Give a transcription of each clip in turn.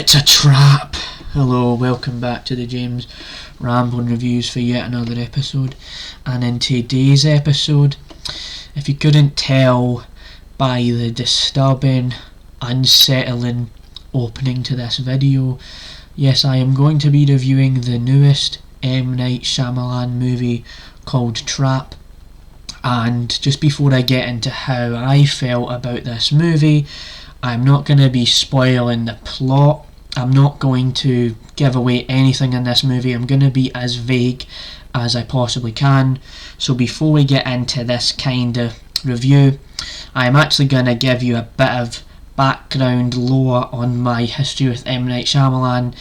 It's a trap! Hello, welcome back to the James Rambling Reviews for yet another episode. And in today's episode, if you couldn't tell by the disturbing, unsettling opening to this video, yes, I am going to be reviewing the newest M. Night Shyamalan movie called Trap. And just before I get into how I felt about this movie, I'm not going to be spoiling the plot. I'm not going to give away anything in this movie. I'm going to be as vague as I possibly can. So before we get into this kind of review, I'm actually going to give you a bit of background lore on my history with M. Night Shyamalan,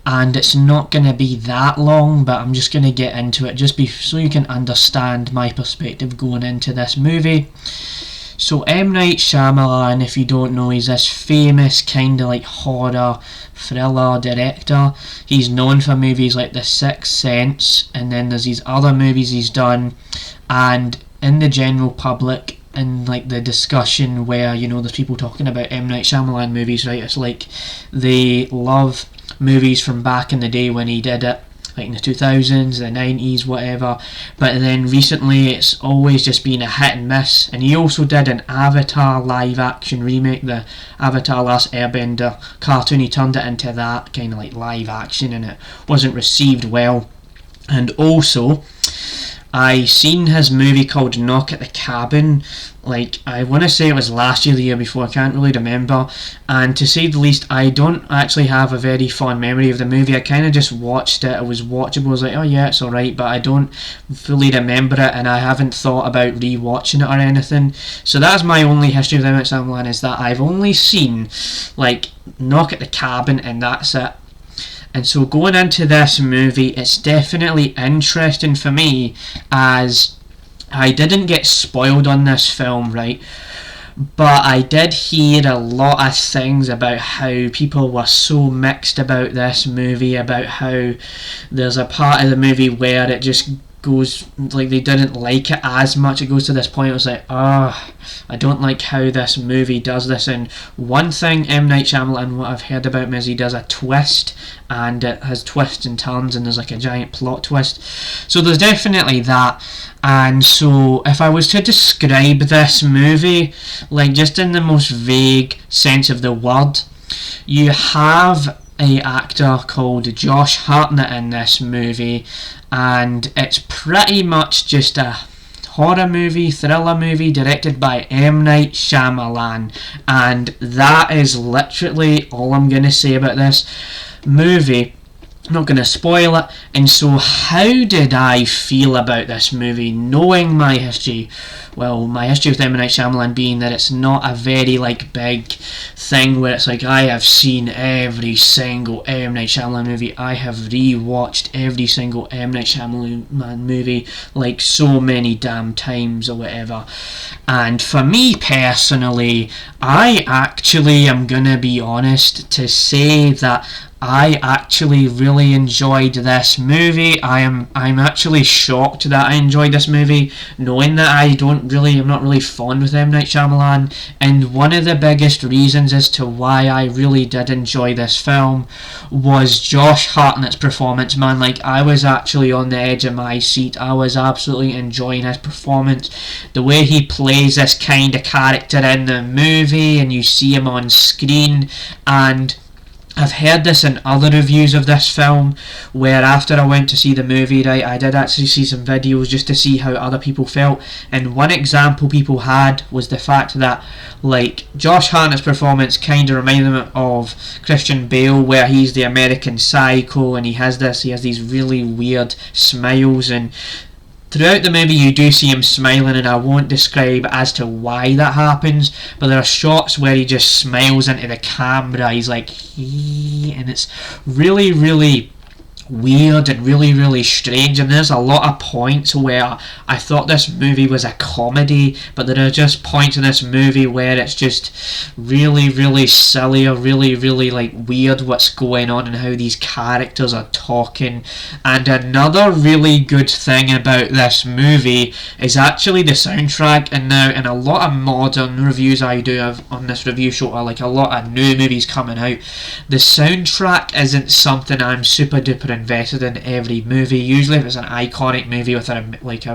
and it's not going to be that long, but I'm just going to get into it so you can understand my perspective going into this movie. So M. Night Shyamalan, if you don't know, he's this famous kind of like horror thriller director. He's known for movies like The Sixth Sense, and then there's these other movies he's done, and in the general public, in like the discussion where, you know, there's people talking about M. Night Shyamalan movies, right, it's like they love movies from back in the day when he did it, like in the 2000s, the 90s, whatever, but then recently it's always just been a hit and miss. And he also did an Avatar live action remake, the Avatar Last Airbender cartoon. He turned it into that kind of like live action, and it wasn't received well. And also, I seen his movie called Knock at the Cabin, like I want to say it was last year, the year before, I can't really remember, and to say the least, I don't actually have a very fond memory of the movie. I kind of just watched it, it was watchable, I was like, oh yeah, it's alright, but I don't fully remember it, and I haven't thought about rewatching it or anything. So that's my only history with M. Night Shyamalan, is that I've only seen like Knock at the Cabin, and that's it. And so going into this movie, it's definitely interesting for me, as I didn't get spoiled on this film, right? But I did hear a lot of things about how people were so mixed about this movie, about how there's a part of the movie where it just goes, like they didn't like it as much. It goes to this point, it was like, I don't like how this movie does this. And one thing M. Night Shyamalan, what I've heard about him, is he does a twist, and it has twists and turns, and there's like a giant plot twist. So there's definitely that. And so if I was to describe this movie, like just in the most vague sense of the word, you have a actor called Josh Hartnett in this movie, and it's pretty much just a horror movie, thriller movie directed by M. Night Shyamalan, and that is literally all I'm going to say about this movie. I'm not going to spoil it. And so how did I feel about this movie, knowing my history? Well, my history with M. Night Shyamalan being that it's not a very like big thing where it's like I have seen every single M. Night Shyamalan movie. I have rewatched every single M. Night Shyamalan movie like so many damn times or whatever. And for me personally, I actually am going to be honest to say that I actually really enjoyed this movie. I'm actually shocked that I enjoyed this movie, knowing that I'm not really fond with M. Night Shyamalan. And one of the biggest reasons as to why I really did enjoy this film was Josh Hartnett's performance, man. Like, I was actually on the edge of my seat. I was absolutely enjoying his performance. The way he plays this kind of character in the movie, and you see him on screen, and I've heard this in other reviews of this film, where after I went to see the movie, right, I did actually see some videos just to see how other people felt, and one example people had was the fact that like Josh Hartnett's performance kind of reminded them of Christian Bale, where he's the American Psycho, and he has these really weird smiles, and throughout the movie you do see him smiling, and I won't describe as to why that happens, but there are shots where he just smiles into the camera, he's like, and it's really, really weird and really strange, and there's a lot of points where I thought this movie was a comedy, but there are just points in this movie where it's just really silly, or really like weird what's going on and how these characters are talking. And another really good thing about this movie is actually the soundtrack. And now in a lot of modern reviews I do have on this review show, or like a lot of new movies coming out, the soundtrack isn't something I'm super duper invested in every movie. Usually if it's an iconic movie with a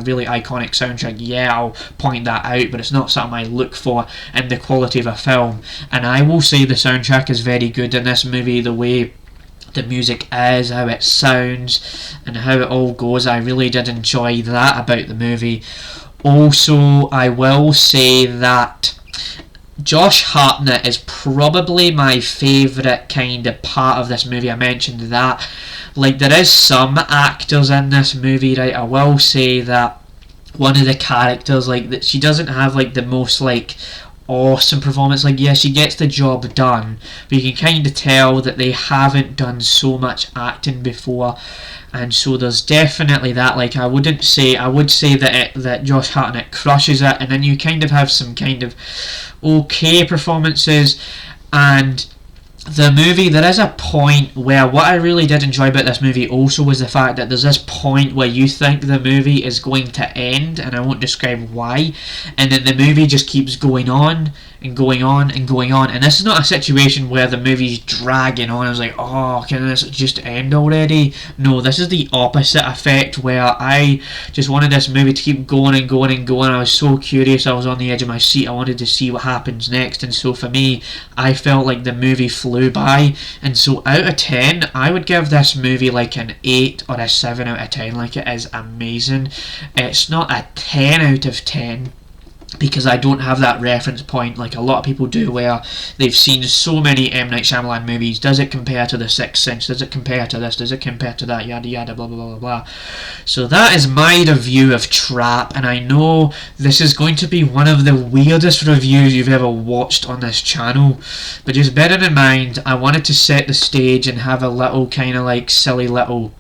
really iconic soundtrack, yeah, I'll point that out, but it's not something I look for in the quality of a film. And I will say the soundtrack is very good in this movie. The way the music is, how it sounds, and how it all goes, I really did enjoy that about the movie. Also, I will say that Josh Hartnett is probably my favourite kind of part of this movie. I mentioned that. Like, there is some actors in this movie, right? I will say that one of the characters, like, that she doesn't have like the most like awesome performance. Like, yeah, she gets the job done, but you can kind of tell that they haven't done so much acting before, and so there's definitely that. Like, I would say that Josh Hartnett crushes it, and then you kind of have some kind of okay performances. And the movie, there is a point where, what I really did enjoy about this movie also was the fact that there's this point where you think the movie is going to end, and I won't describe why, and then the movie just keeps going on and going on and going on. And this is not a situation where the movie's dragging on. I was like, oh, can this just end already? No, this is the opposite effect, where I just wanted this movie to keep going and going and going. I was so curious, I was on the edge of my seat, I wanted to see what happens next. And so for me, I felt like the movie flew by. And so out of 10, I would give this movie like an 8 or a 7 out of 10. Like, it is amazing. It's not a 10 out of 10 because I don't have that reference point like a lot of people do, where they've seen so many M. Night Shyamalan movies. Does it compare to The Sixth Sense? Does it compare to this? Does it compare to that? Yada yada, blah blah blah blah. So that is my review of Trap, and I know this is going to be one of the weirdest reviews you've ever watched on this channel, but just bear in mind, I wanted to set the stage and have a little kind of like silly little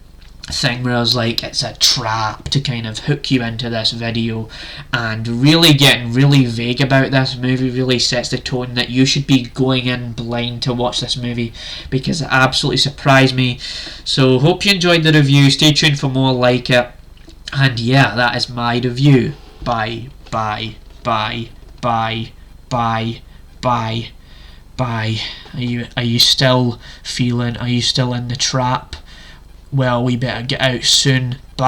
thing where I was like, it's a trap to kind of hook you into this video. And really getting really vague about this movie really sets the tone that you should be going in blind to watch this movie, because it absolutely surprised me. So hope you enjoyed the review. Stay tuned for more like it. And yeah, that is my review. Bye. Are you still in the trap? Well, we better get out soon. Bye.